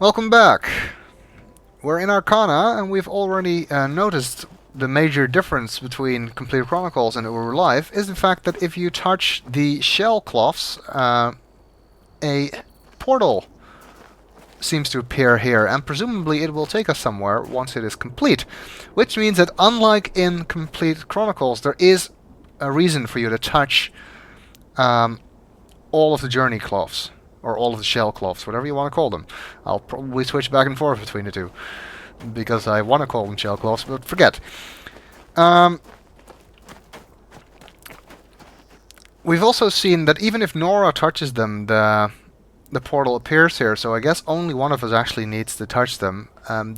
Welcome back. We're in Arcana, and we've already noticed the major difference between Complete Chronicles and Uru Live is the fact that if you touch the shell cloths, a portal seems to appear here, and presumably it will take us somewhere once it is complete. Which means that unlike in Complete Chronicles, there is a reason for you to touch all of the journey cloths. Or all of the shell cloths, whatever you want to call them. I'll probably switch back and forth between the two. Because I want to call them shell cloths, but forget. We've also seen that even if Nora touches them, the portal appears here, so I guess only one of us actually needs to touch them.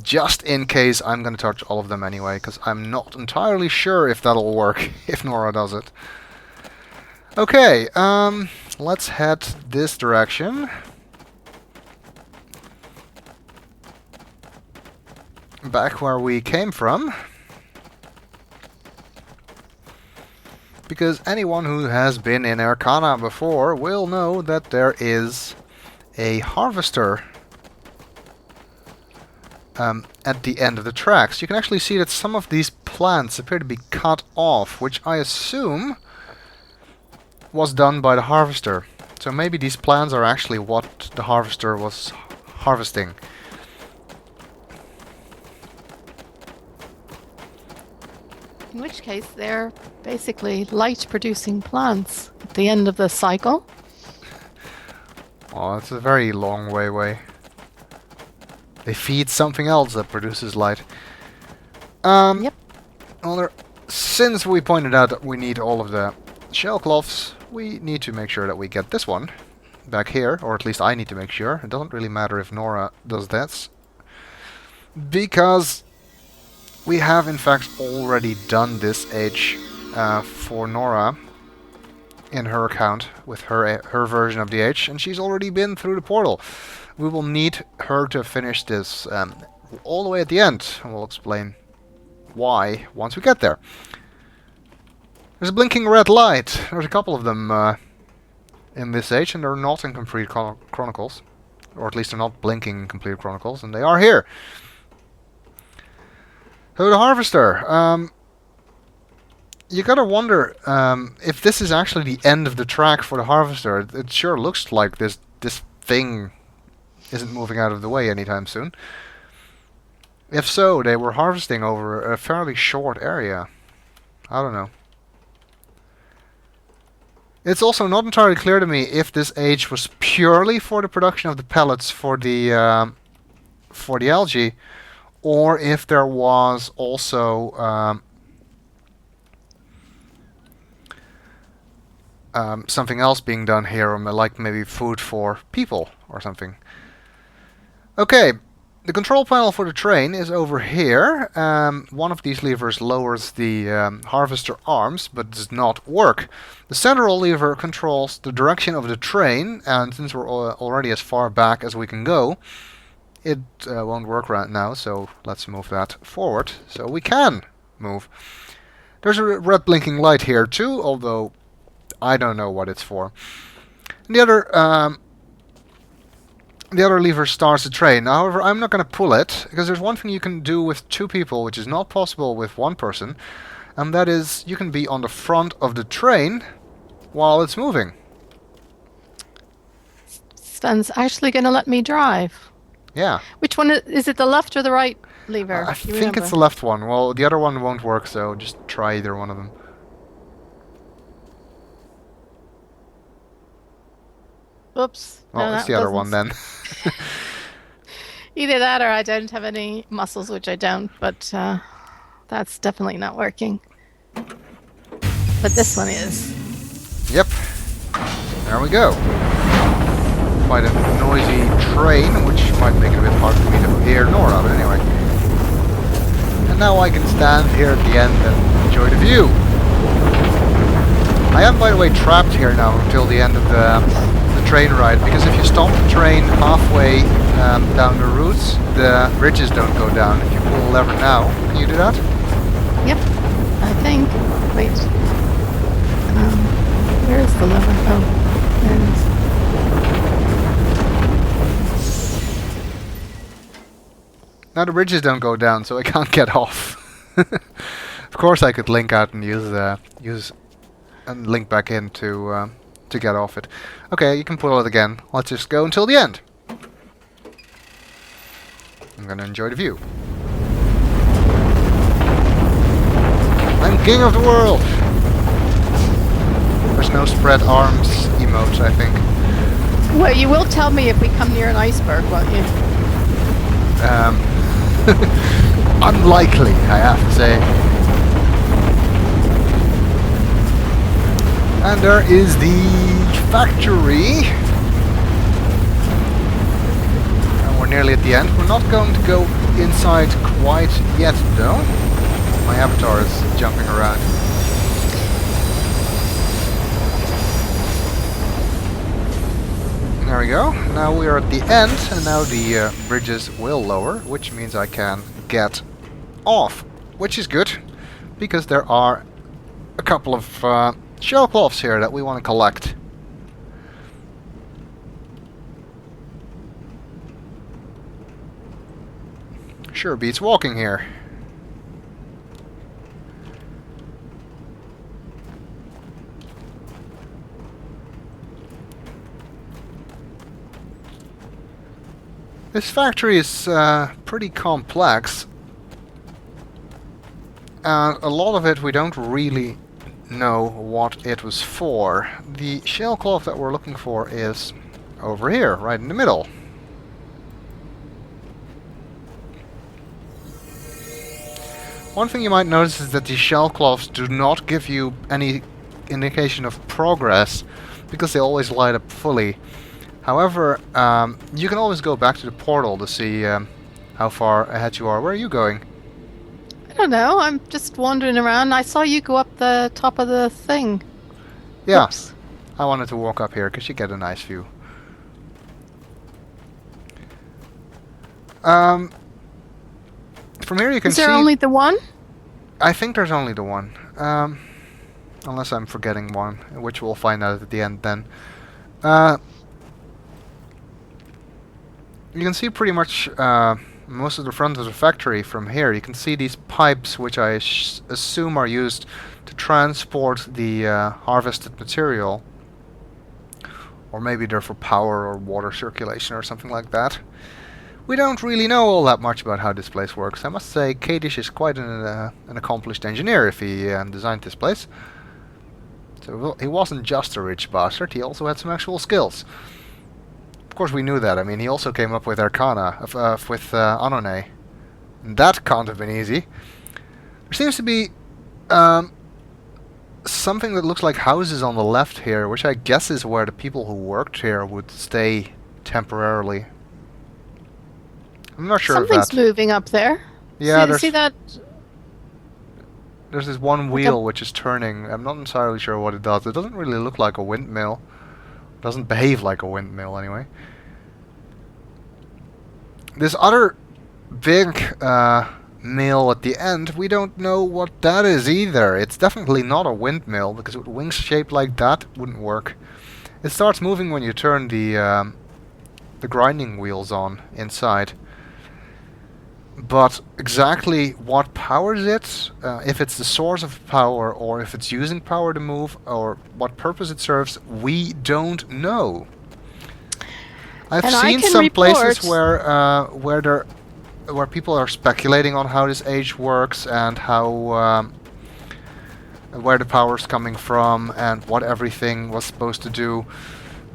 Just in case I'm going to touch all of them anyway, because I'm not entirely sure if that'll work, if Nora does it. Okay, let's head this direction. Back where we came from. Because anyone who has been in Arcana before will know that there is a harvester at the end of the tracks. You can actually see that some of these plants appear to be cut off, which I assume was done by the harvester. So maybe these plants are actually what the harvester was harvesting. In which case, they're basically light-producing plants at the end of the cycle. Oh, that's a very long way away. They feed something else that produces light. Yep. Well, since we pointed out that we need all of the shell cloths, we need to make sure that we get this one back here, or at least I need to make sure. It doesn't really matter if Nora does that, because we have in fact already done this age for Nora in her account with her version of the age, and she's already been through the portal. We will need her to finish this all the way at the end, and we'll explain why once we get there. There's a blinking red light. There's a couple of them in this age, and they're not in Complete Chronicles. Or at least they're not blinking in Complete Chronicles, and they are here. So the Harvester. You gotta wonder if this is actually the end of the track for the Harvester. It sure looks like this thing isn't moving out of the way anytime soon. If so, they were harvesting over a fairly short area. I don't know. It's also not entirely clear to me if this age was purely for the production of the pellets for the algae, or if there was also something else being done here, or like maybe food for people or something. Okay, the control panel for the train is over here. One of these levers lowers the harvester arms, but does not work. The central lever controls the direction of the train, and since we're already as far back as we can go, it won't work right now, so let's move that forward so we can move. There's a red blinking light here too, although I don't know what it's for. And the other lever starts the train. However, I'm not going to pull it, because there's one thing you can do with two people, which is not possible with one person, and that is you can be on the front of the train while it's moving. Stan's actually going to let me drive. Yeah. Which one is it, the left or the right lever? I think it's the left one. Well, the other one won't work, so just try either one of them. Oops. Well, no, it's the other one then. Either that or I don't have any muscles, which I don't, but that's definitely not working. But this one is. Yep. There we go. Quite a noisy train, which might make it a bit hard for me to hear Nora, but anyway. And now I can stand here at the end and enjoy the view. I am, by the way, trapped here now until the end of the train ride, because if you stop the train halfway down the routes, the bridges don't go down. If you pull the lever now, can you do that? Yep, I think. Wait. Where is the lever? Oh, there it is. Now the bridges don't go down, so I can't get off. Of course, I could link out and use and link back in to get off it. Okay, you can pull it again. Let's just go until the end. I'm gonna enjoy the view. I'm king of the world! There's no spread arms emotes, I think. Well, you will tell me if we come near an iceberg, won't you? Unlikely, I have to say. And there is the factory. And we're nearly at the end. We're not going to go inside quite yet, though. My avatar is jumping around. There we go. Now we are at the end, and now the bridges will lower, which means I can get off, which is good, because there are a couple of shell cloths here that we want to collect. Sure beats walking here. This factory is pretty complex, and a lot of it we don't really know what it was for. The shell cloth that we're looking for is over here, right in the middle. One thing you might notice is that the shell cloths do not give you any indication of progress, because they always light up fully. However, you can always go back to the portal to see how far ahead you are. Where are you going? I don't know. I'm just wandering around. I saw you go up the top of the thing. Yeah, Oops. I wanted to walk up here because you get a nice view. From here you can see... Is there only the one? I think there's only the one. Unless I'm forgetting one, which we'll find out at the end then. You can see pretty much most of the front of the factory from here. You can see these pipes, which I assume are used to transport the harvested material. Or maybe they're for power or water circulation or something like that. We don't really know all that much about how this place works. I must say, Kadish is quite an accomplished engineer if he designed this place. So he wasn't just a rich bastard, he also had some actual skills. Of course we knew that. I mean, he also came up with Arcana, with Annone. And that can't have been easy. There seems to be something that looks like houses on the left here, which I guess is where the people who worked here would stay temporarily. I'm not sure if Something's that... moving up there. Yeah, See that? there's this one wheel which is turning. I'm not entirely sure what it does. It doesn't really look like a windmill. It doesn't behave like a windmill anyway. This other big mill at the end, we don't know what that is either. It's definitely not a windmill, because with wings shaped like that, it wouldn't work. It starts moving when you turn the grinding wheels on inside. But exactly what powers it, if it's the source of power, or if it's using power to move, or what purpose it serves, we don't know. I've seen some places where people are speculating on how this age works and how where the power's coming from and what everything was supposed to do.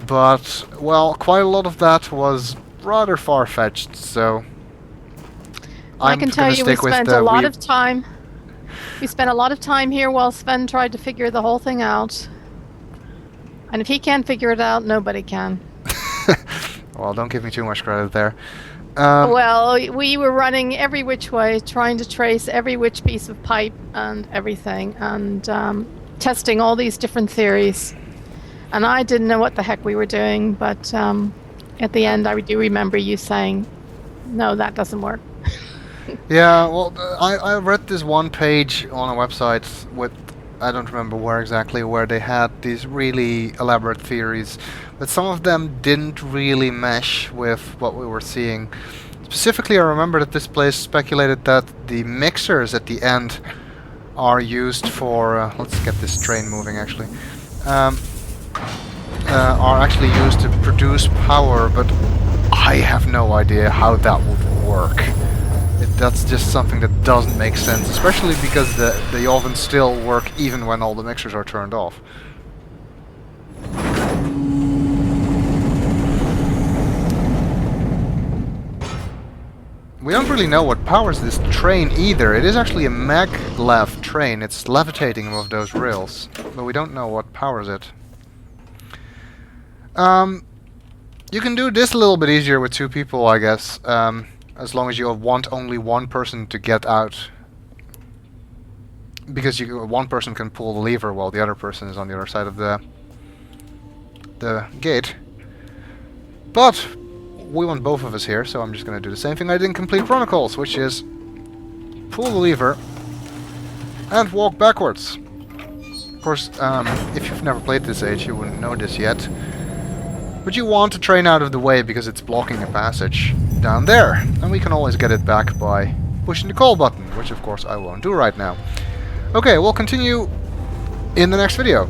But well, quite a lot of that was rather far-fetched. So I can tell you, we spent a lot of time. We spent a lot of time here while Sven tried to figure the whole thing out. And if he can't figure it out, nobody can. Well, don't give me too much credit there. Well, we were running every which way, trying to trace every which piece of pipe and everything, and testing all these different theories. And I didn't know what the heck we were doing, but at the end I do remember you saying, no, that doesn't work. Yeah, well, I read this one page on a website with, I don't remember where exactly, where they had these really elaborate theories, but some of them didn't really mesh with what we were seeing. Specifically, I remember that this place speculated that the mixers at the end are used for... let's get this train moving, actually. Are actually used to produce power, but I have no idea how that would work. That's just something that doesn't make sense, especially because the ovens still work even when all the mixers are turned off. We don't really know what powers this train either. It is actually a maglev train. It's levitating above those rails, but we don't know what powers it. You can do this a little bit easier with 2 people, I guess, as long as you want only one person to get out. Because one person can pull the lever while the other person is on the other side of the gate. But we want both of us here, so I'm just going to do the same thing I did in Complete Chronicles, which is pull the lever and walk backwards. Of course, if you've never played this age, you wouldn't know this yet. But you want the train out of the way because it's blocking a passage down there. And we can always get it back by pushing the call button, which of course I won't do right now. Okay, we'll continue in the next video.